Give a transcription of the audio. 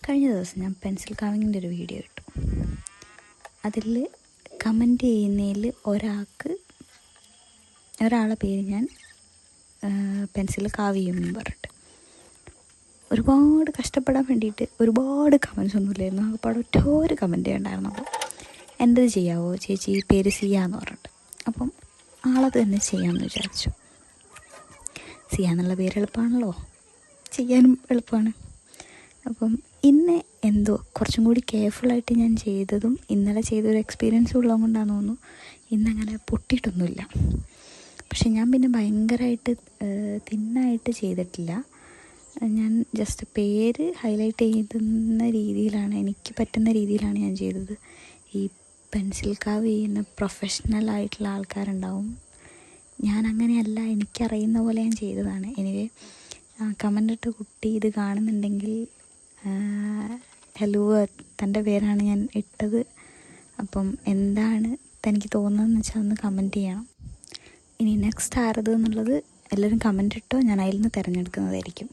കഴിഞ്ഞ ദിവസം ഞാൻ പെൻസിൽ കാർവിങ്ങിൻ്റെ ഒരു വീഡിയോ ഇട്ടു. അതിൽ കമൻറ്റ് ചെയ്യുന്നതിൽ ഒരാളെ പേര് ഞാൻ പെൻസിൽ കാവ് ചെയ്യുമെന്ന് പറഞ്ഞിട്ട് ഒരുപാട് കഷ്ടപ്പെടാൻ വേണ്ടിയിട്ട് ഒരുപാട് കമൻസ് ഒന്നുമില്ലായിരുന്നു. ഒരുപാട് ഒറ്റൊരു കമൻറ്റേ ഉണ്ടായിരുന്നുള്ളൂ. എൻ്റെത് ചെയ്യാവോ ചേച്ചി, പേര് സിയാന്ന് പറഞ്ഞിട്ട്. അപ്പം ആളത് തന്നെ ചെയ്യാമെന്ന് വിചാരിച്ചു. സിയാന്നുള്ള പേര് എളുപ്പമാണല്ലോ, ചെയ്യാനും എളുപ്പമാണ്. അപ്പം ഇന്ന് എന്തോ കുറച്ചും കൂടി കെയർഫുള്ളായിട്ട് ഞാൻ ചെയ്തതും ഇന്നലെ ചെയ്തൊരു എക്സ്പീരിയൻസും ഉള്ളത് കൊണ്ടാണെന്ന് തോന്നുന്നു ഇന്നങ്ങനെ പൊട്ടിയിട്ടൊന്നുമില്ല. പക്ഷെ ഞാൻ പിന്നെ ഭയങ്കരമായിട്ട് തിന്നായിട്ട് ചെയ്തിട്ടില്ല. ഞാൻ ജസ്റ്റ് പേര് ഹൈലൈറ്റ് ചെയ്യുന്ന രീതിയിലാണ്, എനിക്ക് പറ്റുന്ന രീതിയിലാണ് ഞാൻ ചെയ്തത്. ഈ പെൻസിൽ കാവ് ചെയ്യുന്ന പ്രൊഫഷണലായിട്ടുള്ള ആൾക്കാരുണ്ടാവും, ഞാൻ അങ്ങനെയല്ല, എനിക്കറിയുന്ന പോലെ ഞാൻ ചെയ്തതാണ്. എനിവേ കമൻ്റ് ഇട്ട കുട്ടി ഇത് കാണുന്നുണ്ടെങ്കിൽ ഹലോ, തൻ്റെ പേരാണ് ഞാൻ ഇട്ടത്. അപ്പം എന്താണ് തനിക്ക് തോന്നുന്നതെന്ന് വെച്ചാൽ ഒന്ന് കമൻറ്റ് ചെയ്യണം. ഇനി നെക്സ്റ്റ് ആരത് എന്നുള്ളത് എല്ലാവരും കമൻ്റ് ഇട്ടോ, ഞാൻ അതിൽ നിന്ന് തിരഞ്ഞെടുക്കുന്നതായിരിക്കും.